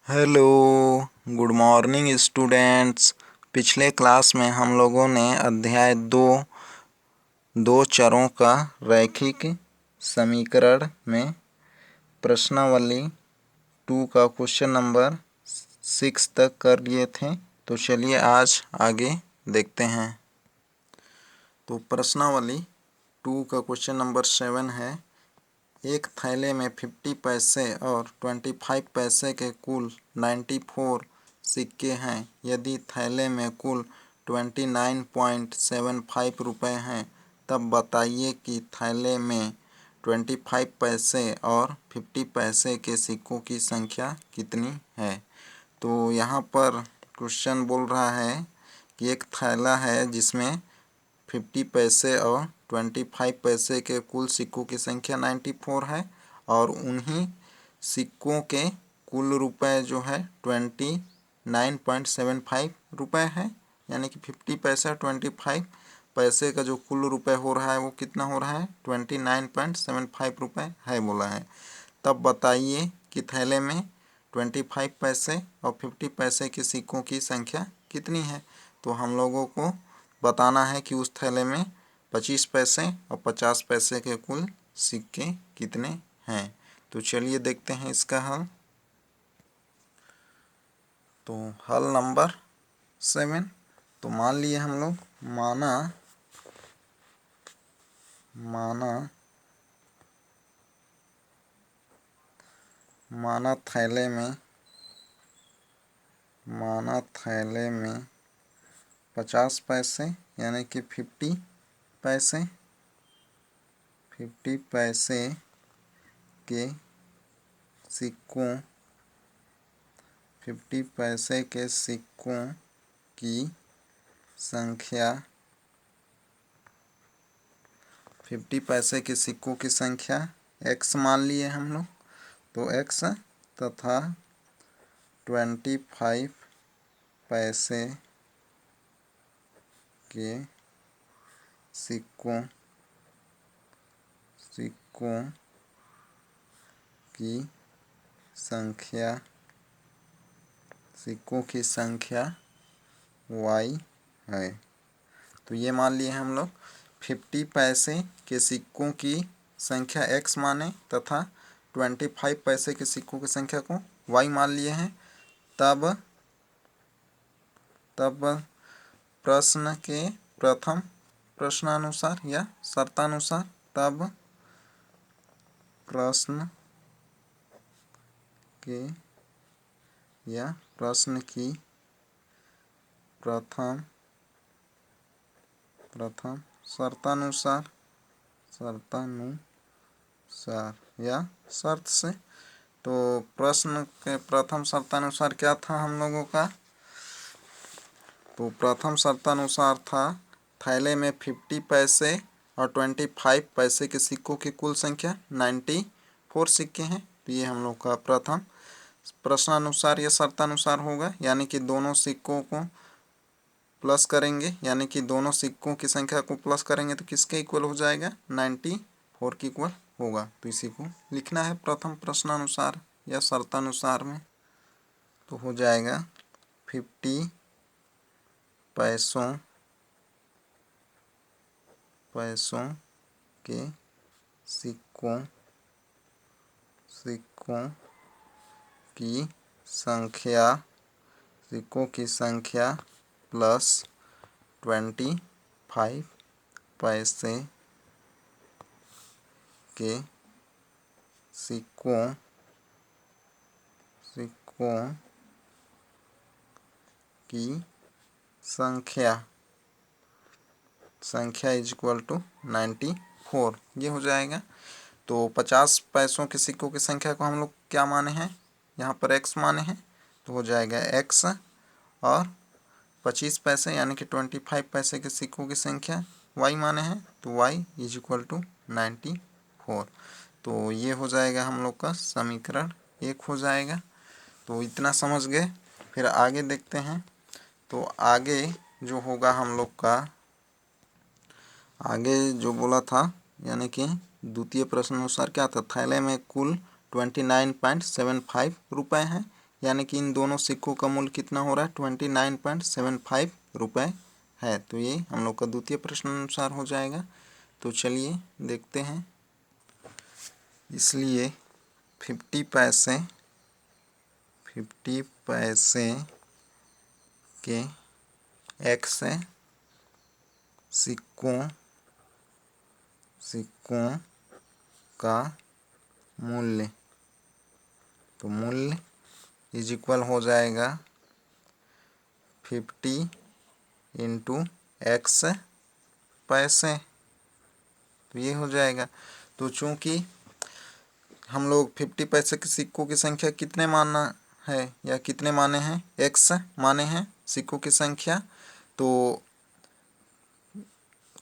Hello, good morning students. पिछले class में हम लोगों ने अध्याय दो चरों का रैखिक समीकरण में प्रश्नावली 2 का क्वेश्चन नंबर 6 तक कर लिए थे। तो चलिए आज आगे देखते हैं। तो प्रश्नावली 2 का क्वेश्चन नंबर 7 है, एक थैले में 50 पैसे और 25 पैसे के कुल 94 सिक्के हैं। यदि थैले में कुल 29.75 रुपये हैं, तब बताइए कि थैले में 25 पैसे और 50 पैसे के सिक्कों की संख्या कितनी है। तो यहाँ पर क्वेश्चन बोल रहा है कि एक थैला है जिसमें 50 पैसे और 25 पैसे के कुल सिक्कों की संख्या 94 है और उन्हीं सिक्कों के कुल रुपए जो है 29.75 रुपये है। यानी कि 50 पैसे और 25 पैसे का जो कुल रुपए हो रहा है वो कितना हो रहा है, 29.75 रुपये है बोला है। तब बताइए कि थैले में 25 पैसे और 50 पैसे के सिक्कों की संख्या कितनी है। तो हम लोगों को बताना है कि उस थैले में 25 पैसे और 50 पैसे के कुल सिक्के कितने हैं। तो चलिए देखते हैं इसका हल। तो हल नंबर 7। तो मान लिए हम लोग माना थैले में 50 पैसे यानी कि 50 पैसे के सिक्कों 50 पैसे के सिक्कों की संख्या 50 पैसे के सिक्कों की संख्या x मान लिए हम लोग। तो x तथा 25 पैसे के सिक्कों की संख्या y है। तो ये मान लिए हम लोग 50 पैसे के सिक्कों की संख्या x माने तथा 25 पैसे के सिक्कों की संख्या को y मान लिए हैं। तब प्रश्न के प्रथम प्रश्नानुसार या शर्तानुसार प्रश्न की प्रथम शर्तानुसार या शर्त से। तो प्रश्न के प्रथम शर्तानुसार क्या था हम लोगों का। तो प्रथम शर्तानुसार था थैले में 50 पैसे और 25 पैसे के सिक्कों की कुल संख्या 94 सिक्के हैं। तो ये हम लोग का प्रथम प्रश्नानुसार या शर्तानुसार होगा। यानी कि दोनों सिक्कों को प्लस करेंगे, यानी कि दोनों सिक्कों की संख्या को प्लस करेंगे तो किसके इक्वल हो जाएगा, 94 के इक्वल होगा। तो इसी को लिखना है प्रथम प्रश्नानुसार या शर्तानुसार में। तो हो जाएगा 50 पैसों के सिक्कों की संख्या प्लस 25 पैसे के सिक्कों की संख्या इज इक्वल टू 94, ये हो जाएगा। तो 50 पैसों के सिक्कों की संख्या को हम लोग क्या माने हैं, यहाँ पर x माने हैं। तो हो जाएगा x और 25 पैसे यानी कि 25 पैसे के सिक्कों की संख्या y माने हैं। तो y इज इक्वल टू 94। तो ये हो जाएगा हम लोग का समीकरण 1 हो जाएगा। तो इतना समझ गए। फिर आगे देखते हैं। तो आगे जो होगा हम लोग का, आगे जो बोला था यानी कि द्वितीय प्रश्न अनुसार क्या था, थैले में कुल 29.75 रुपये हैं। यानी कि इन दोनों सिक्कों का मूल्य कितना हो रहा है 29.75 रुपये है। तो ये हम लोग का द्वितीय प्रश्न अनुसार हो जाएगा। तो चलिए देखते हैं। इसलिए 50 पैसे के एक्स सिक्कों का मूल्य, तो मूल्य इज इक्वल हो जाएगा 50 इंटू एक्स पैसे। तो ये हो जाएगा। तो चूंकि हम लोग 50 पैसे के सिक्कों की संख्या कितने माना है या कितने माने हैं, एक्स माने हैं सिक्कों की संख्या, तो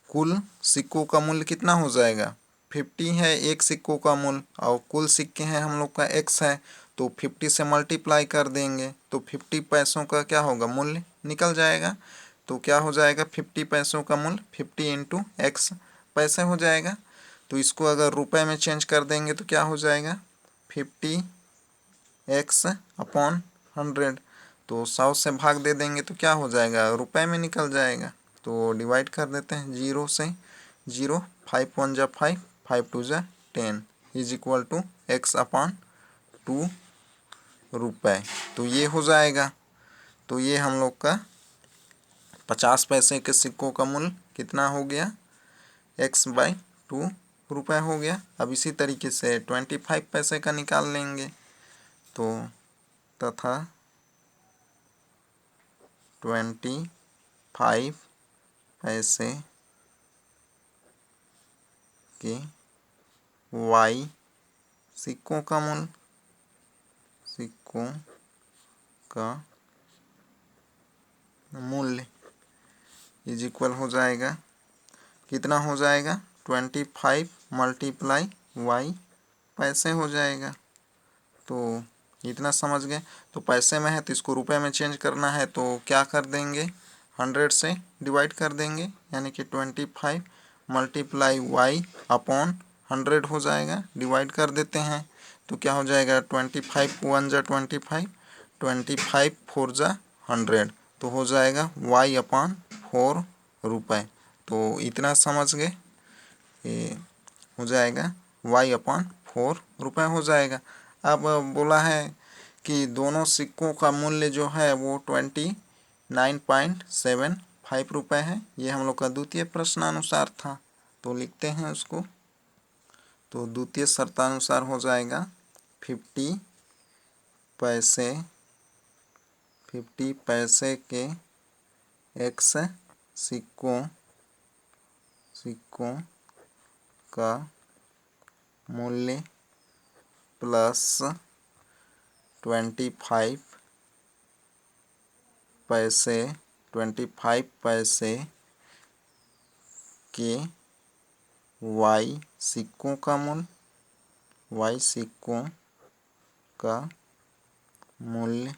कुल सिक्कों का मूल्य कितना हो जाएगा 50 है एक सिक्कों का मूल्य और कुल सिक्के हैं हम लोग का एक्स है, तो 50 से मल्टीप्लाई कर देंगे तो 50 पैसों का क्या होगा मूल्य निकल जाएगा। तो क्या हो जाएगा 50 पैसों का मूल्य 50 इंटू एक्स पैसे हो जाएगा। तो इसको अगर रुपए में चेंज कर देंगे तो क्या हो जाएगा 50 एक्स अपॉन 100। तो 100 से भाग दे देंगे तो क्या हो जाएगा रुपए में निकल जाएगा। तो डिवाइड कर देते हैं 0 से 0, 5 1 जा 5, 5 2 जा 10 is equal to x upon 2 रुपये। तो ये हो जाएगा। तो ये हम लोग का 50 पैसे के सिक्कों का मूल्य कितना हो गया x/2 रुपये हो गया। अब इसी तरीके से 25 पैसे का निकाल लेंगे। तो तथा 25 पैसे के y सिक्कों का मूल्य इज इक्वल हो जाएगा, कितना हो जाएगा 25 मल्टीप्लाई y पैसे हो जाएगा। तो इतना समझ गए। तो पैसे में है तो इसको रुपए में चेंज करना है तो क्या कर देंगे 100 से डिवाइड कर देंगे, यानी कि 25 मल्टीप्लाई y अपॉन 100 हो जाएगा। डिवाइड कर देते हैं तो क्या हो जाएगा 25 1 जा 25, 25 4 जा 100, तो हो जाएगा y अपॉन 4 रुपये। तो इतना समझ गए, ये हो जाएगा y अपॉन 4 रुपये हो जाएगा। अब बोला है कि दोनों सिक्कों का मूल्य जो है वो 29.75 रुपये है। ये हम लोग का द्वितीय प्रश्नानुसार था। तो लिखते हैं उसको। तो द्वितीय शर्तानुसार हो जाएगा 50 पैसे के एक्स सिक्कों का मूल्य प्लस 25 पैसे के y सिक्कों का मूल्य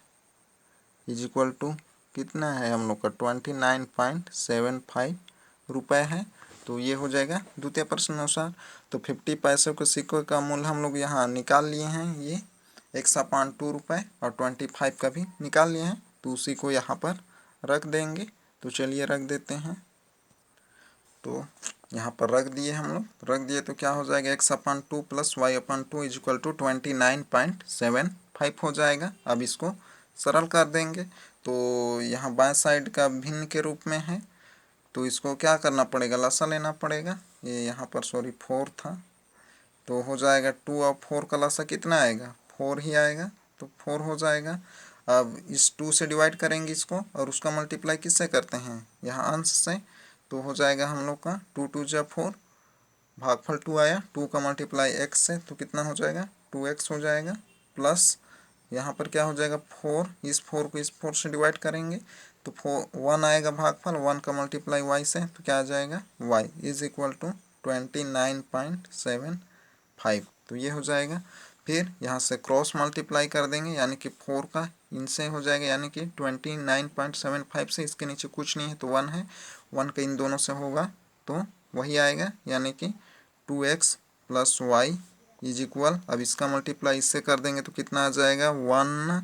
इज इक्वल टू कितना है हम लोग का 29.75 रुपये है। तो ये हो जाएगा द्वितीय प्रश्न अनुसार। तो 50 पैसों के सिक्कों का मूल्य हम लोग यहाँ निकाल लिए हैं, ये x/2 रुपये, और 25 का भी निकाल लिए हैं। तो उसी को यहाँ पर रख देंगे। तो चलिए रख देते हैं। तो यहाँ पर रख दिए हम लोग, रख दिए तो क्या हो जाएगा x/2 plus y/2 is equal to 29.75 हो जाएगा। अब इसको सरल कर देंगे। तो यहाँ बाएं साइड का भिन्न के रूप में है, तो इसको क्या करना पड़ेगा लसा लेना पड़ेगा। ये यहाँ पर 4 था, तो हो जाएगा 2 और 4 का लसा कितना आएगा 4 ही आएगा, तो 4 हो जाएगा। अब इस 2 से डिवाइड करेंगे इसको, और उसका मल्टीप्लाई किससे करते हैं यहाँ अंश से। तो हो जाएगा हम लोग का 2 2 जा 4, भागफल 2 आया, 2 का मल्टीप्लाई x से तो कितना हो जाएगा 2x हो जाएगा, प्लस यहाँ पर क्या हो जाएगा 4, इस 4 को इस 4 से डिवाइड करेंगे तो 1 आएगा भागफल, 1 का मल्टीप्लाई y से तो क्या आ जाएगा y इज इक्वल टू 29.75। तो ये हो जाएगा। फिर यहाँ से क्रॉस मल्टीप्लाई कर देंगे, यानी कि 4 का इनसे हो जाएगा, यानी कि 29.75 से इसके नीचे कुछ नहीं है तो 1 है, 1 का इन दोनों से होगा तो वही आएगा, यानी कि 2x plus y is equal, अब इसका मल्टीप्लाई इससे कर देंगे तो कितना आ जाएगा 1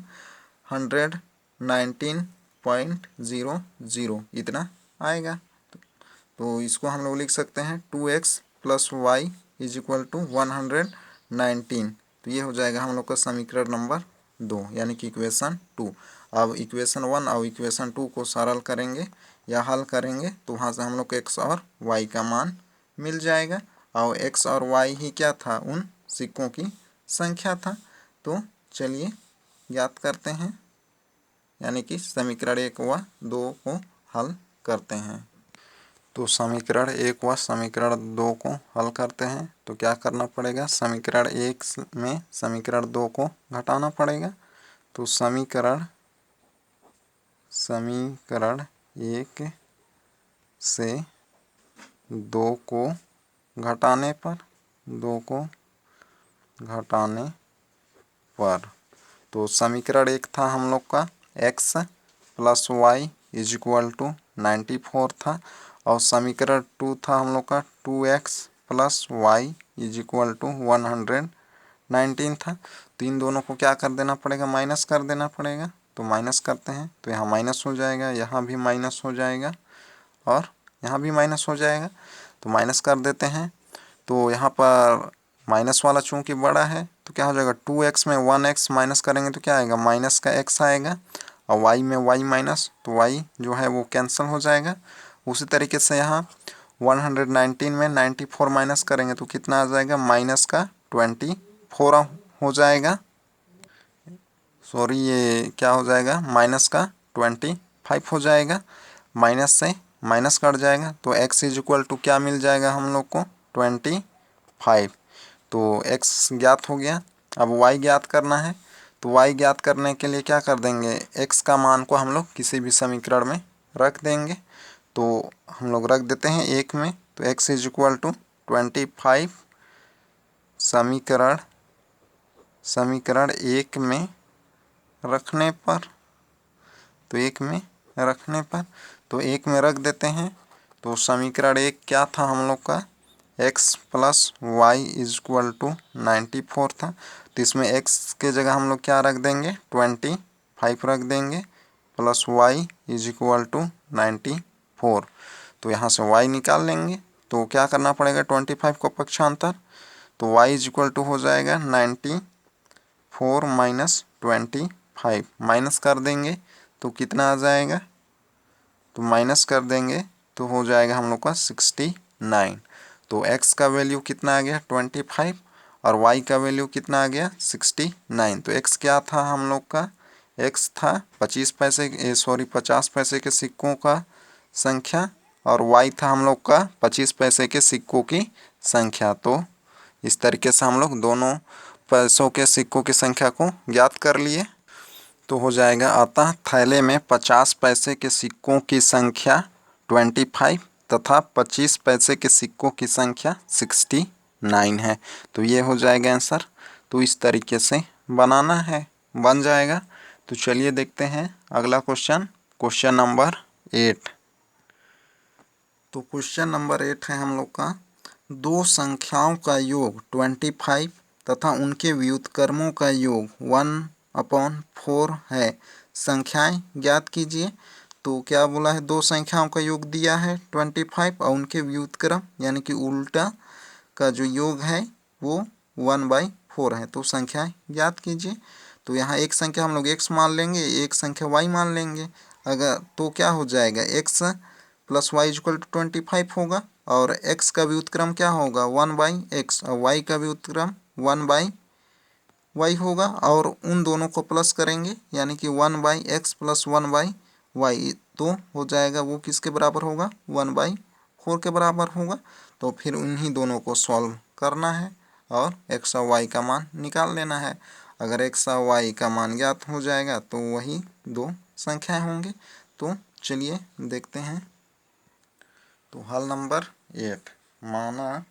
119.00 इतना आएगा। तो इसको हम लोग लिख सकते हैं 2x plus y is equal to 119। तो ये हो जाएगा हम लोग का समीकरण नंबर 2 यानी कि इक्वेशन 2। अब इक्वेशन 1 और इक्वेशन 2 को सरल करेंगे या हल करेंगे तो वहाँ से हम लोग को x और y का मान मिल जाएगा। और x और y ही क्या था, उन सिक्कों की संख्या था। तो चलिए ज्ञात करते हैं, यानी कि समीकरण 1 व 2 को हल करते हैं। तो समीकरण 1 व समीकरण 2 को हल करते हैं तो क्या करना पड़ेगा, समीकरण 1 में समीकरण 2 को घटाना पड़ेगा। तो समीकरण 1 से 2 को घटाने पर तो समीकरण 1 था हम लोग का x plus y is equal to 94 था, और समीकरण 2 था हम लोग का 2x plus y is equal to 119 था। तो इन दोनों को क्या कर देना पड़ेगा, माइनस कर देना पड़ेगा। तो माइनस करते हैं तो यहाँ माइनस हो जाएगा, यहाँ भी माइनस हो जाएगा और यहाँ भी माइनस हो जाएगा। तो माइनस कर देते हैं तो यहाँ पर माइनस वाला चूँकि बड़ा है तो क्या हो जाएगा, 2x में 1x माइनस करेंगे तो क्या आएगा, माइनस का x आएगा, और y में y माइनस, तो y जो है वो कैंसिल हो जाएगा। उसी तरीके से यहाँ 119 में 94 माइनस करेंगे तो कितना आ जाएगा, माइनस का 24 हो जाएगा। सॉरी, ये क्या हो जाएगा, माइनस का 25 हो जाएगा। माइनस से माइनस कट जाएगा तो x इज इक्वल टू क्या मिल जाएगा हम लोग को, 25। तो x ज्ञात हो गया। अब y ज्ञात करना है तो y ज्ञात करने के लिए क्या कर देंगे, x का मान को हम लोग किसी भी समीकरण में रख देंगे। तो हम लोग रख देते हैं 1 में, तो x इज इक्वल टू 25 समीकरण 1 में रखने पर, तो 1 में रखने पर तो 1 में रख देते हैं। तो समीकरण 1 क्या था हम लोग का, x plus y is equal to 94 था। तो इसमें x के जगह हम लोग क्या रख देंगे, 25 रख देंगे, plus y is equal to 94। तो यहाँ से y निकाल लेंगे तो क्या करना पड़ेगा, 25 को पक्षांतर, तो y इज इक्वल टू हो जाएगा 94 माइनस 25, माइनस कर देंगे तो कितना आ जाएगा, तो माइनस कर देंगे तो हो जाएगा हम लोग का 69। तो x का वैल्यू कितना आ गया, 25, और y का वैल्यू कितना आ गया, 69। तो x क्या था हम लोग का, x था 50 पैसे के सिक्कों का संख्या, और y था हम लोग का 25 पैसे के सिक्कों की संख्या। तो इस तरीके से हम लोग दोनों पैसों के सिक्कों की संख्या को ज्ञात कर लिए। तो हो जाएगा, अतः थैले में 50 पैसे के सिक्कों की संख्या 25 तथा 25 पैसे के सिक्कों की संख्या 69 है। तो ये हो जाएगा आंसर। तो इस तरीके से बनाना है, बन जाएगा। तो चलिए देखते हैं अगला क्वेश्चन, क्वेश्चन नंबर 8। तो क्वेश्चन नंबर 8 है हम लोग का, दो संख्याओं का योग 25 तथा उनके व्युत्क्रमों का योग 1/4 है, संख्याएं ज्ञात कीजिए। तो क्या बोला है, दो संख्याओं का योग दिया है 25 और उनके व्युत्क्रम यानी कि उल्टा का जो योग है वो 1/4 है। तो संख्याएं ज्ञात कीजिए। तो यहाँ एक संख्या हम लोग x मान लेंगे, एक संख्या y मान लेंगे। अगर तो क्या हो जाएगा, x plus y equal to 25 होगा, और x का व्युत्क्रम क्या होगा, 1/x, और y का व्युत्क्रम 1/y होगा, और उन दोनों को प्लस करेंगे यानी कि 1/x प्लस 1/y, तो हो जाएगा वो किसके बराबर होगा, 1/4 के बराबर होगा। तो फिर उन्हीं दोनों को सॉल्व करना है और x और y का मान निकाल लेना है। अगर x और y का मान ज्ञात हो जाएगा तो वही दो संख्याएं होंगी। तो चलिए देखते हैं। तो हल नंबर 8, माना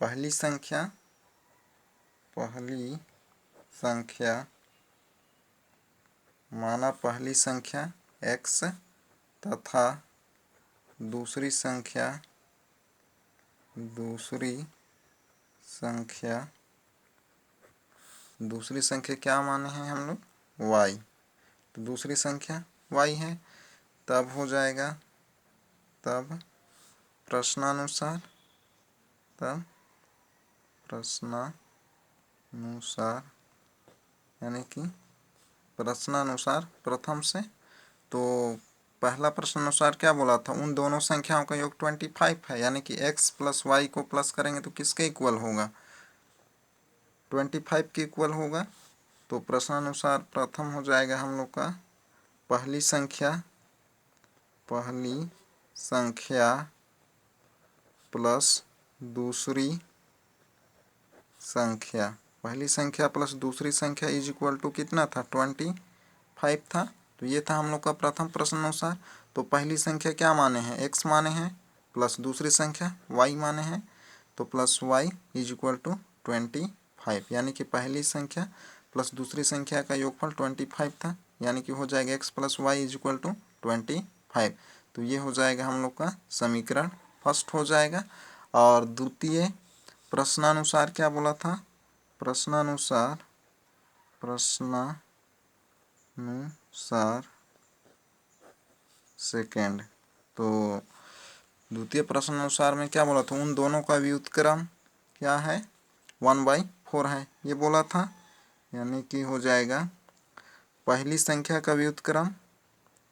पहली संख्या माना पहली संख्या x तथा दूसरी संख्या दूसरी संख्या क्या माने हैं हम लोग, y, तो दूसरी संख्या y है। तब हो जाएगा, तब प्रश्नानुसार यानी कि प्रश्नानुसार प्रथम से। तो पहला प्रश्नानुसार क्या बोला था, उन दोनों संख्याओं का योग 25 है, यानी कि x प्लस वाई को प्लस करेंगे तो किसके इक्वल होगा, 25 के इक्वल होगा। तो प्रश्नानुसार प्रथम हो जाएगा हम लोग का पहली संख्या प्लस दूसरी संख्या। पहली संख्या प्लस दूसरी संख्या इज इक्वल टू कितना था, 25 था। तो ये था हम लोग का प्रथम प्रश्नानुसार। तो पहली संख्या क्या माने हैं, x माने हैं, प्लस दूसरी संख्या y माने हैं, तो plus y is equal to 25, यानी कि पहली संख्या प्लस दूसरी संख्या का योगफल 25 था, यानी कि हो जाएगा x plus y is equal to 25। तो ये हो जाएगा हम लोग का समीकरण फर्स्ट हो जाएगा। और द्वितीय प्रश्नानुसार क्या बोला था, प्रश्नानुसार सेकेंड। तो द्वितीय प्रश्नानुसार में क्या बोला था, उन दोनों का व्युत्क्रम क्या है, 1/4 है, ये बोला था। यानी कि हो जाएगा पहली संख्या का व्युत्क्रम,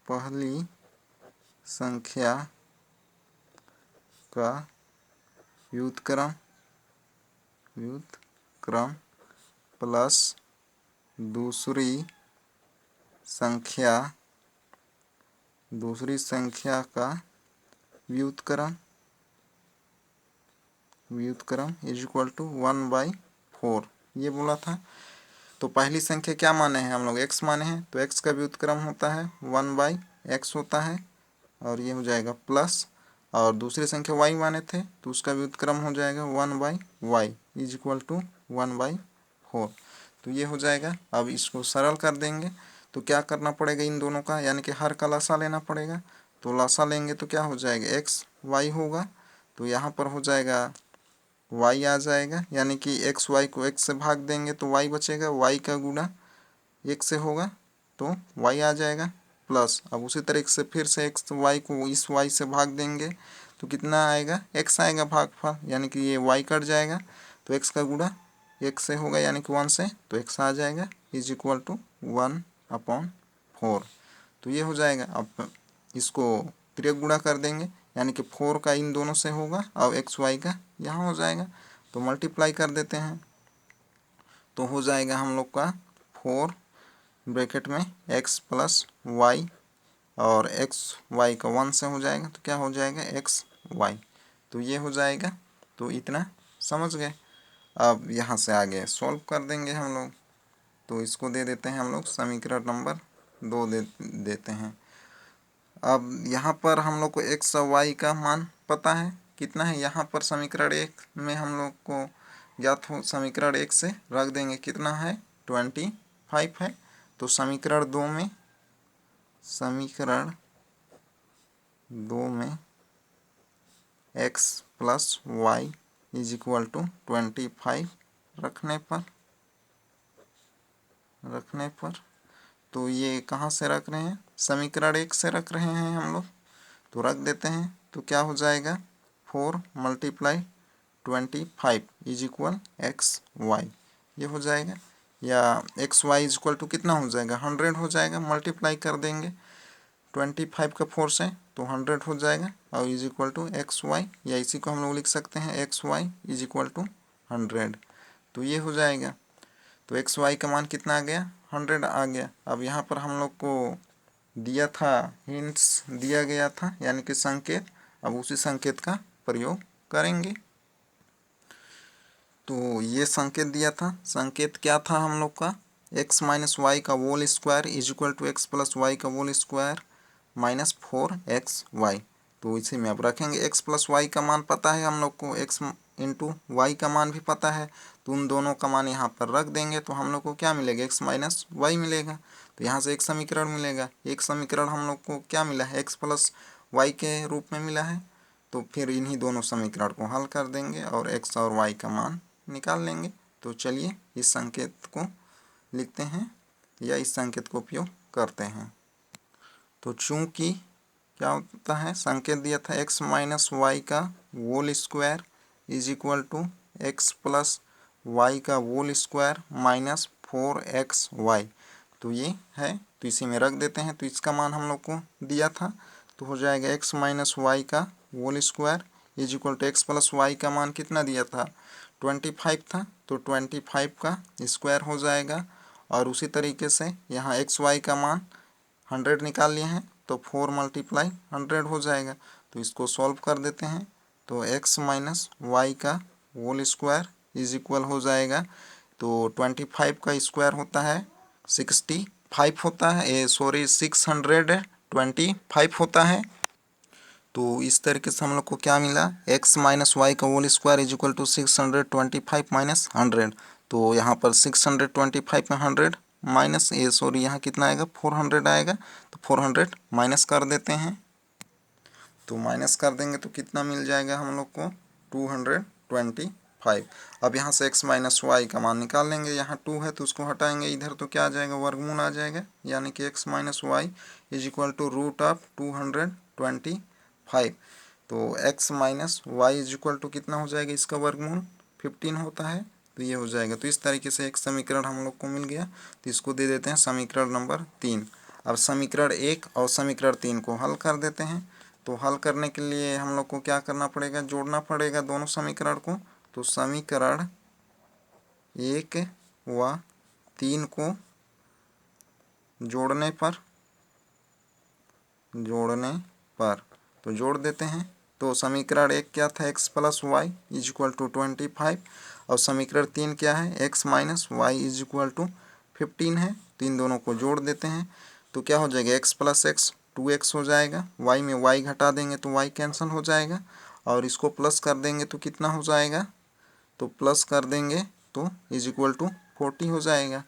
पहली संख्या का व्युत्क्रम प्लस दूसरी संख्या का व्युत्क्रम इज इक्वल टू 1/4, ये बोला था। तो पहली संख्या क्या माने हैं हम लोग, x माने हैं, तो x का व्युत्क्रम होता है 1/x होता है, और ये हो जाएगा प्लस, और दूसरी संख्या y माने थे तो उसका व्युत्क्रम हो जाएगा 1/y इज इक्वल टू 1/4। तो ये हो जाएगा। अब इसको सरल कर देंगे तो क्या करना पड़ेगा, इन दोनों का यानी कि हर का लसा लेना पड़ेगा। तो लसा लेंगे तो क्या हो जाएगा, x y होगा, तो यहाँ पर हो जाएगा y आ जाएगा, यानी कि x y को x से भाग देंगे तो y बचेगा, y का गुणा x से होगा तो y आ जाएगा, प्लस अब उसी तरीके से फिर से x y को इस y से भाग देंगे तो कितना आएगा, x आएगा भागफल, यानी कि ये y कट जाएगा तो x का गुणा x से होगा, यानी कि 1 से, तो x आ जाएगा इज इक्वल टू 1/4। तो ये हो जाएगा। अब इसको तिर्यक गुणा कर देंगे, यानी कि 4 का इन दोनों से होगा और एक्स वाई का यहाँ हो जाएगा, तो मल्टीप्लाई कर देते हैं तो हो जाएगा हम लोग का 4 ब्रैकेट में x प्लस वाई, और एक्स वाई का 1 से हो जाएगा तो क्या हो जाएगा एक्स वाई। तो ये हो जाएगा। तो इतना समझ गए। अब यहाँ से आगे सॉल्व कर देंगे हम लोग। तो इसको दे देते हैं हम लोग समीकरण नंबर 2 देते हैं। अब यहाँ पर हम लोग को x और y का मान पता है कितना है, यहाँ पर समीकरण 1 में हम लोग को ज्ञात हो, समीकरण 1 से रख देंगे कितना है 25 है। तो समीकरण 2 में x plus y is equal to 25 रखने पर तो ये कहाँ से रख रहे हैं, समीकरण 1 से रख रहे हैं हम लोग, तो रख देते हैं। तो क्या हो जाएगा 4 × 25 इज इक्वल एक्स वाई, ये हो जाएगा, या x y is equal to कितना हो जाएगा 100 हो जाएगा। मल्टीप्लाई कर देंगे 25 का 4 से तो 100 हो जाएगा, और is equal to x y, या इसी को हम लोग लिख सकते हैं x y is equal to 100। तो ये हो जाएगा। तो एक्स वाई का मान कितना आ गया 100 आ गया। अब यहाँ पर हम लोग को दिया था, हिंट्स दिया गया था, यानी कि संकेत, अब उसी संकेत का प्रयोग करेंगे। तो ये संकेत दिया था, संकेत क्या था हम लोग का, x माइनस वाई का whole square is equal to x plus y का होल स्क्वायर माइनस 4xy। तो इसी में अब रखेंगे x प्लस वाई का मान पता है हम लोग को, x इंटू वाई का मान भी पता है, तो उन दोनों का मान यहाँ पर रख देंगे तो हम लोग को क्या मिलेगा x माइनस वाई मिलेगा। तो यहाँ से एक समीकरण मिलेगा, एक समीकरण हम लोग को क्या मिला है x प्लस वाई के रूप में मिला है। तो फिर इन्हीं दोनों समीकरण को हल कर देंगे और x और y का मान निकाल लेंगे। तो चलिए इस संकेत को लिखते हैं या इस संकेत को उपयोग करते हैं। तो चूंकि क्या होता है, संकेत दिया था x माइनस वाई का whole square is equal to x plus y का होल स्क्वायर माइनस 4xy। तो ये है, तो इसी में रख देते हैं। तो इसका मान हम लोग को दिया था, तो हो जाएगा x माइनस वाई का whole square is equal to x plus y का मान कितना दिया था, 25 था, तो 25 का स्क्वायर हो जाएगा। और उसी तरीके से यहाँ xy का मान 100 निकाल लिए हैं, तो 4 मल्टीप्लाई 100 हो जाएगा। तो इसको सॉल्व कर देते हैं, तो x माइनस वाई का होल स्क्वायर इज इक्वल हो जाएगा, तो 25 का स्क्वायर होता है 65 होता है, 625 होता है। तो इस तरीके से हम लोग को क्या मिला, x माइनस वाई का whole square is equal to 625 minus 100। तो यहाँ पर 625 में 100 माइनस यहाँ कितना आएगा, 400 आएगा। तो 400 माइनस कर देते हैं, तो माइनस कर देंगे तो कितना मिल जाएगा हम लोग को, 225। अब यहाँ से x माइनस वाई का मान निकाल लेंगे। यहाँ 2 है तो उसको हटाएंगे इधर, तो क्या आ जाएगा, वर्गमूल आ जाएगा, यानी कि x minus y is equal to root of 225। तो x minus y is equal to कितना हो जाएगा, इसका वर्गमूल 15 होता है, तो ये हो जाएगा। तो इस तरीके से एक समीकरण हम लोग को मिल गया, तो इसको दे देते हैं समीकरण नंबर 3। अब समीकरण 1 और समीकरण 3 को हल कर देते हैं। तो हल करने के लिए हम लोग को क्या करना पड़ेगा, जोड़ना पड़ेगा दोनों समीकरण को। तो समीकरण 1 व 3 को जोड़ने पर तो जोड़ देते हैं। तो समीकरण 1 क्या था, x plus y is equal to 25, और समीकरण 3 क्या है, x minus y is equal to 15 है। तो इन दोनों को जोड़ देते हैं, तो क्या हो जाएगा, x प्लस एक्स 2x हो जाएगा, y में y घटा देंगे तो y कैंसिल हो जाएगा, और इसको प्लस कर देंगे तो कितना हो जाएगा, तो प्लस कर देंगे तो इज इक्वल टू 40 हो जाएगा।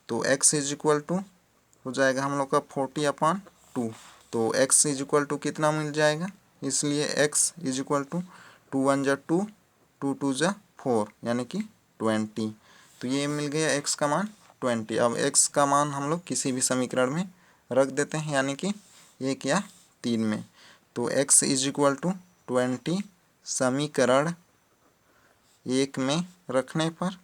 तो x इज इक्वल टू हो जाएगा हम लोग का 40/2। तो x इज इक्वल टू कितना मिल जाएगा, इसलिए x इज इक्वल टू 2 1 जा 2, 2 2 जा 4, यानी कि 20। तो ये मिल गया x का मान 20। अब x का मान हम लोग किसी भी समीकरण में रख देते हैं, यानी कि 1 या 3 में। तो x इज इक्वल टू 20 समीकरण 1 में रखने पर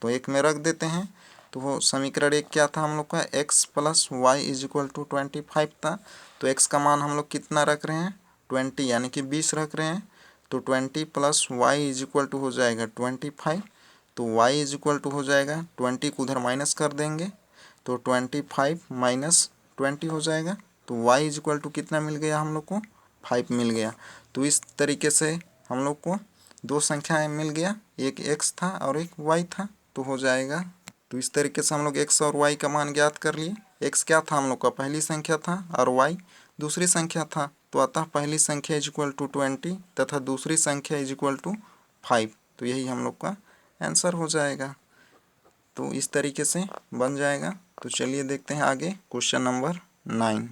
तो 1 में रख देते हैं। तो वो समीकरण 1 क्या था हम लोग का, x plus y is equal to 25 था। तो x का मान हम लोग कितना रख रहे हैं, 20, यानी कि 20 रख रहे हैं। तो 20 plus y is equal to हो जाएगा 25। तो y इज इक्वल टू हो जाएगा, 20 को उधर माइनस कर देंगे, तो 25 माइनस 20 हो जाएगा। तो y इज इक्वल टू कितना मिल गया हम लोग को, 5 मिल गया। तो इस तरीके से हम लोग को दो संख्याएं मिल गया, एक x था और एक y था, तो हो जाएगा। तो इस तरीके से हम लोग x और y का मान ज्ञात कर लिए। x क्या था हम लोग का, पहली संख्या था, और y दूसरी संख्या था। तो अतः पहली संख्या इज इक्वल टू 20 तथा दूसरी संख्या इज इक्वल टू 5। तो यही हम लोग का आंसर हो जाएगा। तो इस तरीके से बन जाएगा। तो चलिए देखते हैं आगे क्वेश्चन नंबर 9।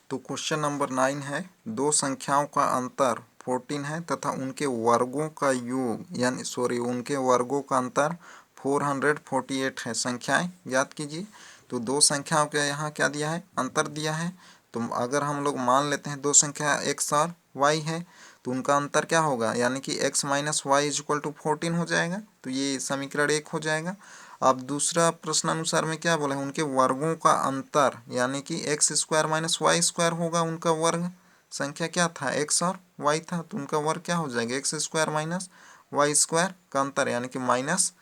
तो क्वेश्चन नंबर 9 है, दो संख्याओं का अंतर 14 है तथा उनके वर्गों का योग उनके वर्गों का अंतर 448 है। संख्याएं ज्ञात कीजिए। तो दो संख्याओं के यहाँ क्या दिया है, अंतर दिया है। तो अगर हम लोग मान लेते हैं दो संख्या x और y है, तो उनका अंतर क्या होगा, यानी कि x minus y is equal to 14 हो जाएगा। तो ये समीकरण 1 हो जाएगा। अब दूसरा प्रश्न अनुसार में क्या बोला है, उनके वर्गों का अंतर, यानी कि x square minus y square होगा उनका वर्ग। संख्या क्या था, x और y था, तो उनका वर्ग क्या हो जाएगा, x square minus y square का अंतर, यानी कि माइनस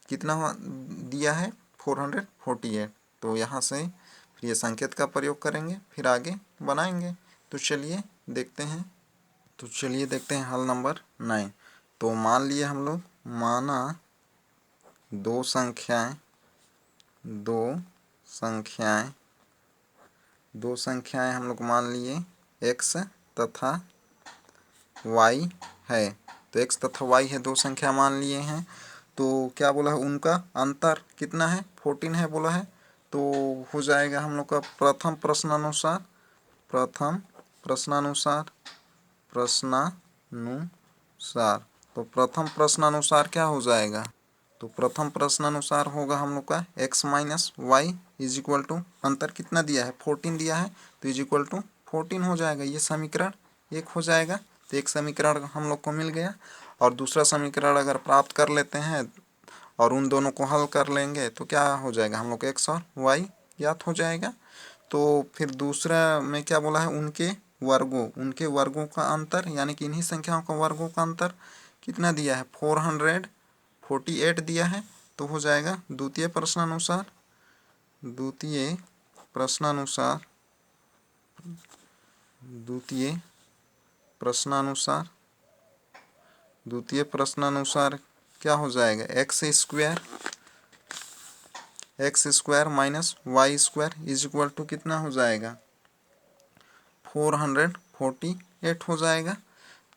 कितना दिया है, 448। तो यहाँ से फिर ये संकेत का प्रयोग करेंगे, फिर आगे बनाएंगे। तो चलिए देखते हैं। हल नंबर 9। तो मान लिए हम लोग, माना दो संख्याएं हम लोग मान लिए x तथा y है। तो x तथा y है, दो संख्या मान लिए हैं। तो क्या बोला है, उनका अंतर कितना है, 14 है बोला है। तो हो जाएगा हम लोग का प्रथम प्रश्नानुसार अनुसार। तो प्रथम प्रश्न अनुसार क्या हो जाएगा? तो प्रथम प्रश्न अनुसार होगा हम लोग का x minus y is equal to, अंतर कितना दिया है? 14 दिया है, तो इज इक्वल टू 14 हो जाएगा। ये समीकरण एक हो जाएगा। तो एक समीकरण हम लोग को मिल गया। और दूसरा समीकरण अगर प्राप्त कर लेते हैं और उन दोनों को हल कर लेंगे तो क्या हो जाएगा? हम लोग x और y ज्ञात हो जाएगा। तो फिर दूसरा में क्या बोला है? उनके वर्गों का अंतर, यानी कि इन्हीं संख्याओं का वर्गों का अंतर कितना दिया है? 448 दिया है। तो हो जाएगा द्वितीय प्रश्नानुसार द्वितीय प्रश्नानुसार द्वितीय प्रश्नानुसार द्वितीय प्रश्नानुसार क्या हो जाएगा? X square minus y square is equal to कितना हो जाएगा? 448 हो जाएगा।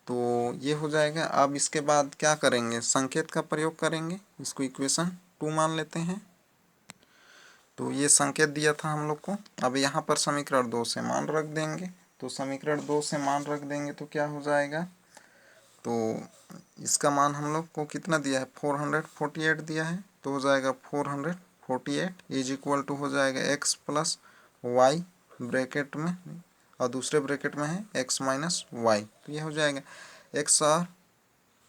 तो ये हो जाएगा। अब इसके बाद क्या करेंगे? संकेत का प्रयोग करेंगे। इसको इक्वेशन 2 मान लेते हैं। तो ये संकेत दिया था हम लोग को। अब यहाँ पर समीकरण 2 से मान रख देंगे। तो समीकरण 2 से मान रख देंगे तो क्या हो जाएगा? तो इसका मान हम लोग को कितना दिया है? 448 दिया है। तो हो जाएगा 448 इज इक्वल टू हो जाएगा x प्लस वाई ब्रैकेट में, और दूसरे ब्रैकेट में है x माइनस वाई। तो ये हो जाएगा x, और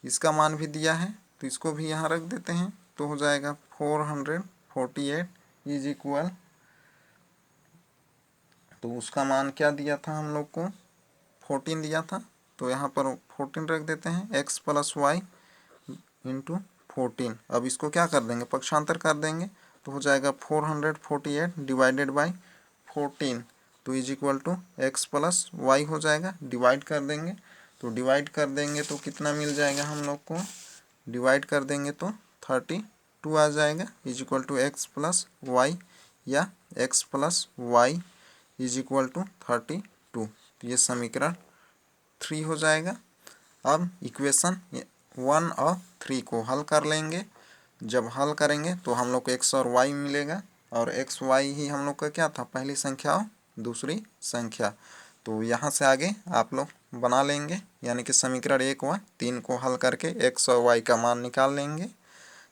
इसका मान भी दिया है तो इसको भी यहाँ रख देते हैं। तो हो जाएगा 448 इज इक्वल, तो उसका मान क्या दिया था हम लोग को? 14 दिया था। तो यहाँ पर 14 रख देते हैं, x प्लस वाई इंटू 14। अब इसको क्या कर देंगे? पक्षांतर कर देंगे। तो हो जाएगा 448 डिवाइडेड बाई 14, तो is equal to x plus y हो जाएगा। डिवाइड कर देंगे। तो डिवाइड कर देंगे तो कितना मिल जाएगा हम लोग को? डिवाइड कर देंगे तो 32 आ जाएगा is equal to x plus y, या x plus y is equal to 32। तो ये समीकरण 3 हो जाएगा। अब इक्वेशन 1 और 3 को हल कर लेंगे। जब हल करेंगे तो हम लोग को x और y मिलेगा, और x y ही हम लोग का क्या था? पहली संख्या और दूसरी संख्या। तो यहाँ से आगे आप लोग बना लेंगे, यानी कि समीकरण 1 व 3 को हल करके x और y का मान निकाल लेंगे।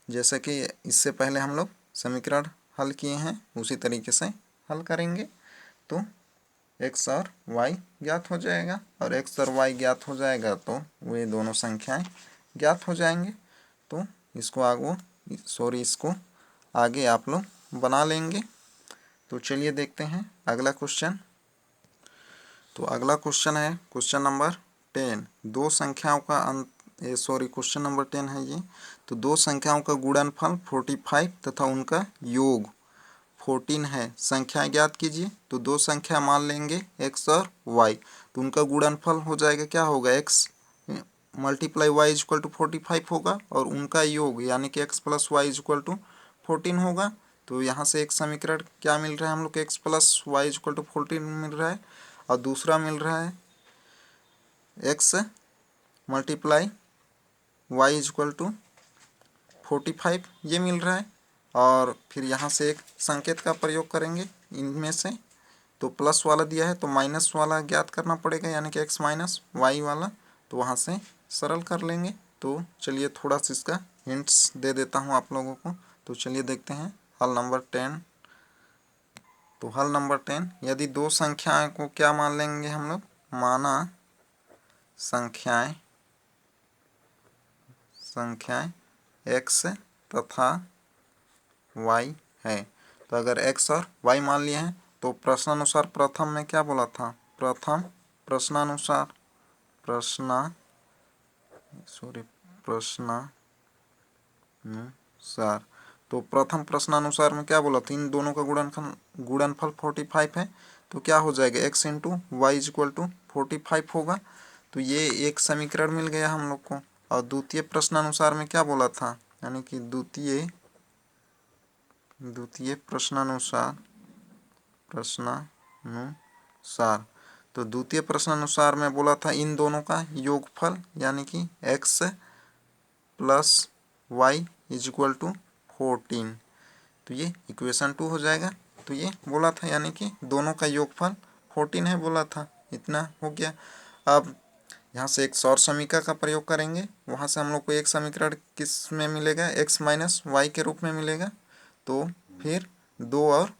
जैसे कि इससे पहले हम लोग समीकरण हल किए हैं उसी तरीके से हल करेंगे। तो x और y ज्ञात हो जाएगा, और x और y ज्ञात हो जाएगा तो वे दोनों संख्याएं ज्ञात हो जाएंगे। तो इसको आगे आप लोग बना लेंगे। तो चलिए देखते हैं अगला क्वेश्चन। तो अगला क्वेश्चन है क्वेश्चन नंबर 10। दो संख्याओं का क्वेश्चन नंबर 10 है ये। तो दो संख्याओं का गुणनफल 45 तथा उनका योग 14 है। संख्या ज्ञात कीजिए। तो दो संख्या मान लेंगे x और y। तो उनका गुणनफल हो जाएगा, क्या होगा? x multiply y is equal to 45 होगा, और उनका योग यानी कि x plus y is equal to 14 होगा। तो यहाँ से एक समीकरण क्या मिल रहा है हम लोग को? x plus y is equal to 14 मिल रहा है, और दूसरा मिल रहा है x multiply y is equal to 45, ये मिल रहा है। और फिर यहाँ से एक संकेत का प्रयोग करेंगे इनमें से। तो प्लस वाला दिया है तो माइनस वाला ज्ञात करना पड़ेगा, यानी कि x माइनस वाई वाला। तो वहाँ से सरल कर लेंगे। तो चलिए थोड़ा सा इसका हिंट्स दे देता हूँ आप लोगों को। तो चलिए देखते हैं हल नंबर 10। तो हल नंबर 10, यदि दो संख्याएं को क्या मान लेंगे हम लोग? माना संख्याएं x तथा y है। तो अगर x और y मान लिए हैं तो प्रश्नानुसार प्रथम में क्या बोला था? प्रश्नानुसार तो प्रथम प्रश्नानुसार में क्या बोला था? इन दोनों का गुणनफल 45 है। तो क्या हो जाएगा? x into y is equal to 45 होगा। तो ये एक समीकरण मिल गया हम लोग को। और द्वितीय प्रश्नानुसार में क्या बोला था? यानी कि द्वितीय प्रश्नानुसार तो द्वितीय प्रश्नानुसार में बोला था इन दोनों का योगफल, यानी कि x plus y is equal to 14। तो ये इक्वेशन 2 हो जाएगा। तो ये बोला था, यानी कि दोनों का योगफल 14 है बोला था। इतना हो गया। अब यहाँ से एक सौर समीकरण का प्रयोग करेंगे, वहाँ से हम लोग को एक समीकरण किस में मिलेगा, x माइनस वाई के रूप में मिलेगा। तो फिर 2 और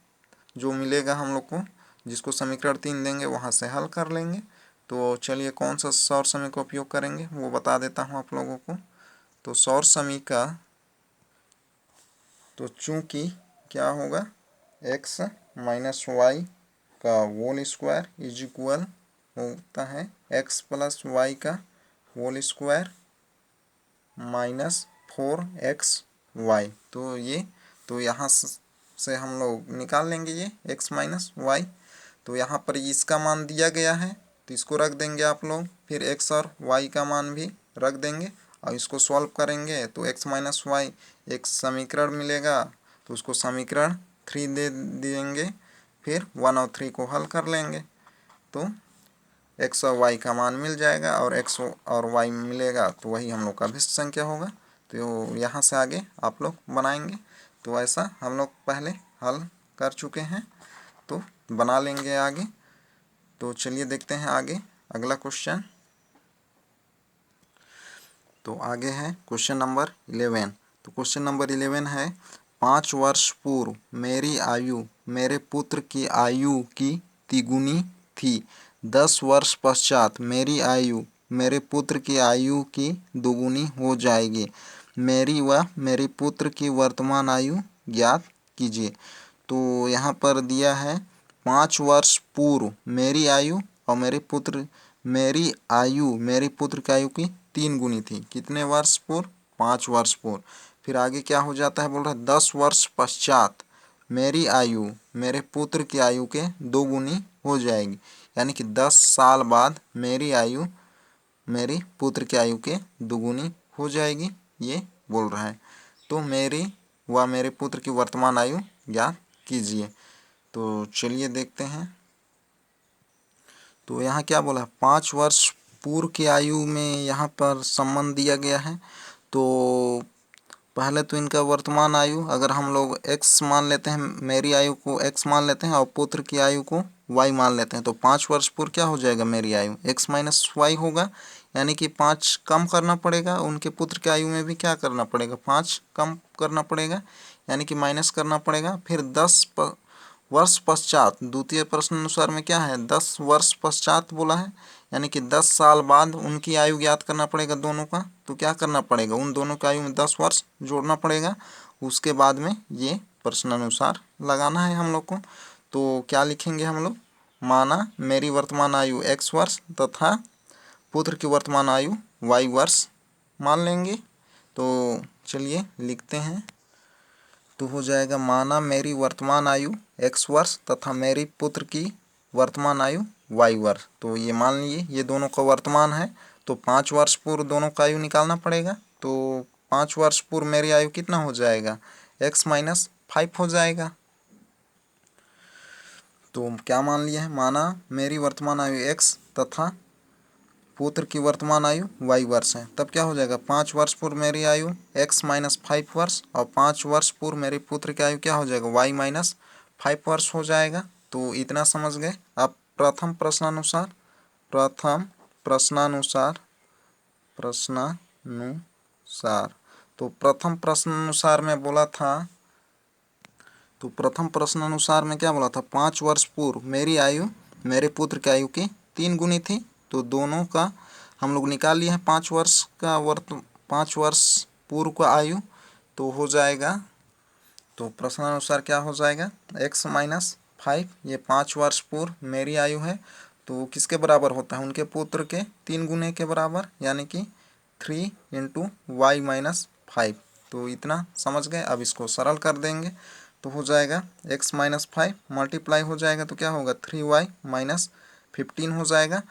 जो मिलेगा हम लोग को, जिसको समीकरण 3 देंगे, वहाँ से हल कर लेंगे। तो चलिए कौन सा सौर समीकरण का उपयोग करेंगे वो बता देता हूँ आप लोगों को। तो सौर समीकरण तो चूँकि क्या होगा, x माइनस वाई का होल स्क्वायर इज इक्वल होता है x प्लस वाई का होल स्क्वायर माइनस 4xy। तो यहाँ से हम लोग निकाल लेंगे ये x माइनस वाई। तो यहाँ पर इसका मान दिया गया है तो इसको रख देंगे आप लोग, फिर x और y का मान भी रख देंगे और इसको सॉल्व करेंगे तो x माइनस वाई एक समीकरण मिलेगा, तो उसको समीकरण 3 दे देंगे, फिर 1 और 3 को हल कर लेंगे तो x और y का मान मिल जाएगा और x और y मिलेगा तो वही हम लोग का अभिष्ट संख्या होगा। तो यहाँ से आगे आप लोग बनाएंगे। तो ऐसा हम लोग पहले हल कर चुके हैं तो बना लेंगे आगे। तो चलिए देखते हैं आगे अगला क्वेश्चन। तो आगे है क्वेश्चन नंबर 11। तो क्वेश्चन नंबर 11 है, 5 वर्ष पूर्व मेरी आयु मेरे पुत्र की आयु की तिगुनी थी। 10 वर्ष पश्चात मेरी आयु मेरे पुत्र की आयु की दोगुनी हो जाएगी। मेरी व मेरे पुत्र की वर्तमान आयु ज्ञात कीजिए। तो यहाँ पर दिया है 5 वर्ष पूर्व मेरी आयु और मेरे पुत्र मेरी पुत्र की आयु की 3 गुनी थी। कितने वर्ष पूर्व? 5 वर्ष पूर्व। फिर आगे क्या हो जाता है, बोल रहा है 10 वर्ष पश्चात मेरी आयु मेरे पुत्र की आयु के 2 गुनी हो जाएगी, यानी कि 10 साल बाद मेरी आयु मेरी पुत्र की आयु के 2 गुनी हो जाएगी, ये बोल रहा है। तो मेरी व मेरे पुत्र की वर्तमान आयु ज्ञात कीजिए। तो चलिए देखते हैं। तो यहाँ क्या बोला, 5 वर्ष पूर्व की आयु में यहाँ पर संबंध दिया गया है। तो पहले तो इनका वर्तमान आयु अगर हम लोग x मान लेते हैं, मेरी आयु को x मान लेते हैं और पुत्र की आयु को y मान लेते हैं, तो 5 वर्ष पूर्व क्या हो जाएगा, मेरी आयु x माइनस वाई होगा, यानी कि 5 कम करना पड़ेगा। उनके पुत्र की आयु में भी क्या करना पड़ेगा, 5 कम करना पड़ेगा, यानी कि माइनस करना पड़ेगा। फिर 10 वर्ष पश्चात, द्वितीय प्रश्न अनुसार में क्या है, 10 वर्ष पश्चात बोला है, यानी कि 10 साल बाद उनकी आयु ज्ञात करना पड़ेगा दोनों का। तो क्या करना पड़ेगा, उन दोनों की आयु में 10 वर्ष जोड़ना पड़ेगा, उसके बाद में ये प्रश्न अनुसार लगाना है हम लोग को। तो क्या लिखेंगे हम लोग, माना मेरी वर्तमान आयु x वर्ष तथा पुत्र की वर्तमान आयु y वर्ष मान लेंगे। तो चलिए लिखते हैं। तो हो जाएगा, माना मेरी वर्तमान आयु x वर्ष तथा मेरी पुत्र की वर्तमान आयु y वर्ष। तो ये मान लिए ये दोनों का वर्तमान है, तो 5 वर्ष पूर्व दोनों का आयु निकालना पड़ेगा। तो 5 वर्ष पूर्व मेरी आयु कितना हो जाएगा, x माइनस 5 हो जाएगा। तो क्या मान लिया है, माना मेरी वर्तमान आयु x तथा पुत्र की वर्तमान आयु y वर्ष है, तब क्या हो जाएगा, 5 वर्ष पूर्व मेरी आयु x माइनस 5 वर्ष और 5 वर्ष पूर्व मेरे पुत्र की आयु क्या हो जाएगा, y माइनस 5 वर्ष हो जाएगा। तो इतना समझ गए। अब प्रथम प्रश्नानुसार तो प्रथम प्रश्नानुसार में बोला था, तो प्रथम प्रश्नानुसार में क्या बोला था, 5 वर्ष पूर्व मेरी आयु मेरे पुत्र की आयु की 3 गुनी थी। तो दोनों का हम लोग निकाल लिए हैं 5 वर्ष का 5 वर्ष पूर्व का आयु। तो हो जाएगा, तो प्रश्नानुसार क्या हो जाएगा, x माइनस 5, ये 5 वर्ष पूर्व मेरी आयु है, तो किसके बराबर होता है, उनके पुत्र के 3 गुने के बराबर, यानी कि 3 इंटू वाई माइनस 5। तो इतना समझ गए। अब इसको सरल कर देंगे तो हो जाएगा x माइनस 5 मल्टीप्लाई हो जाएगा तो क्या होगा, 3y माइनस 15 हो जाएगा।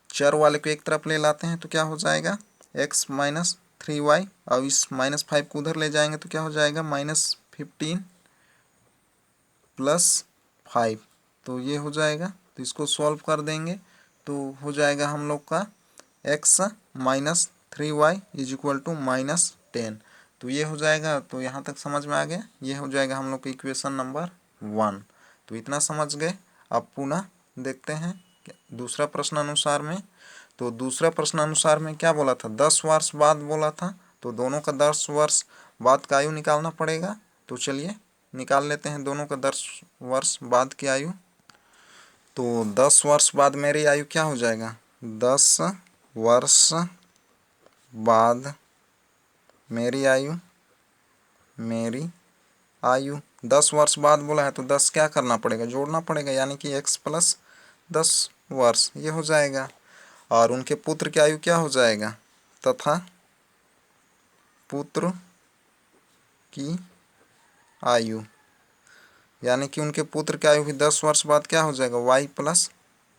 चर वाले को एक तरफ ले लाते हैं तो क्या हो जाएगा, x माइनस 3y, और इस माइनस 5 को उधर ले जाएंगे तो क्या हो जाएगा, माइनस 15 प्लस 5। तो ये हो जाएगा, तो इसको सॉल्व कर देंगे तो हो जाएगा हम लोग का x minus 3y is equal to minus 10। तो ये हो जाएगा। तो यहाँ तक समझ में आ गया, ये हो जाएगा हम लोग का इक्वेशन नंबर 1। तो इतना समझ गए। अब पुनः देखते हैं दूसरा प्रश्न अनुसार में। तो दूसरा प्रश्न अनुसार में क्या बोला था, 10 वर्ष बाद बोला था, तो दोनों का 10 वर्ष बाद का आयु निकालना पड़ेगा। तो चलिए निकाल लेते हैं दोनों का 10 वर्ष बाद की आयु। तो 10 वर्ष बाद मेरी आयु क्या हो जाएगा, 10 वर्ष बाद मेरी आयु 10 वर्ष बाद बोला है तो 10 क्या करना पड़ेगा, जोड़ना पड़ेगा, यानी कि x प्लस 10 वर्ष ये हो जाएगा। और उनके पुत्र की आयु क्या हो जाएगा, तथा पुत्र की आयु, यानी कि उनके पुत्र की आयु भी 10 वर्ष बाद क्या हो जाएगा, y प्लस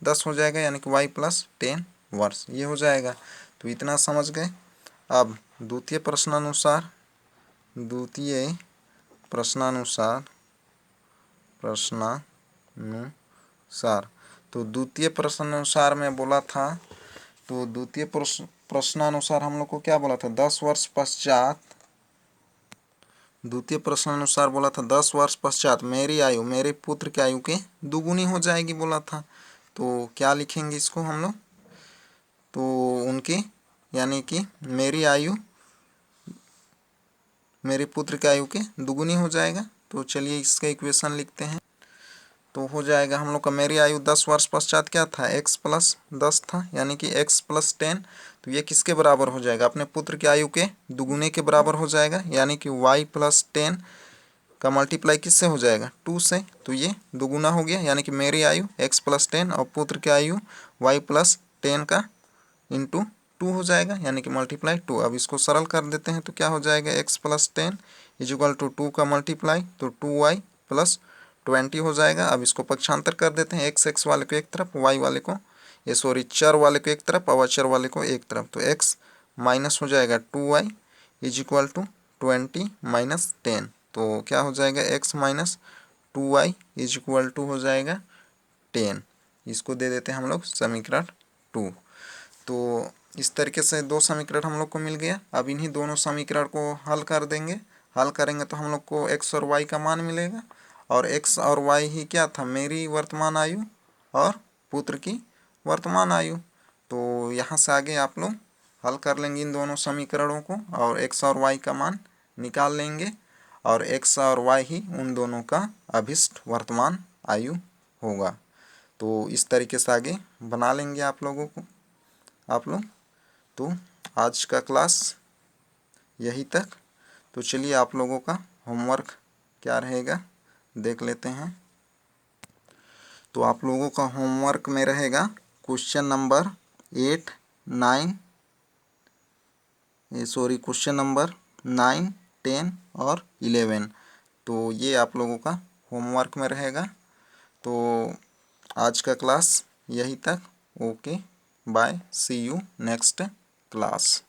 10 हो जाएगा, यानी कि y प्लस 10 वर्ष ये हो जाएगा। तो इतना समझ गए। अब द्वितीय प्रश्नानुसार तो द्वितीय प्रश्नानुसार में बोला था, तो द्वितीय प्रश्नानुसार हम लोग को क्या बोला था, 10 वर्ष पश्चात, द्वितीय प्रश्नानुसार बोला था 10 वर्ष पश्चात मेरी आयु मेरे पुत्र की आयु के दुगुनी हो जाएगी बोला था। तो क्या लिखेंगे इसको हम लोग, तो उनके यानी कि मेरी आयु मेरे पुत्र की आयु के दुगुनी हो जाएगा। तो चलिए इसका इक्वेशन लिखते हैं। तो हो जाएगा हम लोग का मेरी आयु 10 वर्ष पश्चात क्या था, x प्लस 10 था, यानी कि x प्लस 10। तो ये किसके बराबर हो जाएगा, अपने पुत्र की आयु के दुगुने के बराबर हो जाएगा, यानी कि y प्लस 10 का मल्टीप्लाई किससे हो जाएगा, 2 से। तो ये दुगुना हो गया, यानी कि मेरी आयु x प्लस 10 और पुत्र की आयु y प्लस 10 का इंटू 2 हो जाएगा, यानी कि मल्टीप्लाई 2। अब इसको सरल कर देते हैं तो क्या हो जाएगा, x plus 10 is equal to 2 का मल्टीप्लाई तो 2y प्लस 20 हो जाएगा। अब इसको पक्षांतर कर देते हैं, x वाले को एक तरफ, y वाले को चर वाले को एक तरफ और अचर वाले को एक तरफ। तो x माइनस हो जाएगा 2y is equal to 20 minus 10। तो क्या हो जाएगा, x minus 2y is equal to हो जाएगा 10। इसको दे देते हैं हम लोग समीकरण 2। तो इस तरीके से दो समीकरण हम लोग को मिल गया। अब इन्हीं दोनों समीकरण को हल कर देंगे। हल करेंगे तो हम लोग को x और y का मान मिलेगा, और x और y ही क्या था, मेरी वर्तमान आयु और पुत्र की वर्तमान आयु। तो यहाँ से आगे आप लोग हल कर लेंगे इन दोनों समीकरणों को और x और y का मान निकाल लेंगे, और x और y ही उन दोनों का अभिष्ट वर्तमान आयु होगा। तो इस तरीके से आगे बना लेंगे आप लोग। तो आज का क्लास यही तक। तो चलिए आप लोगों का होमवर्क क्या रहेगा देख लेते हैं। तो आप लोगों का होमवर्क में रहेगा क्वेश्चन नंबर 9, 10 और 11। तो ये आप लोगों का होमवर्क में रहेगा। तो आज का क्लास यही तक। Okay bye, see you next class.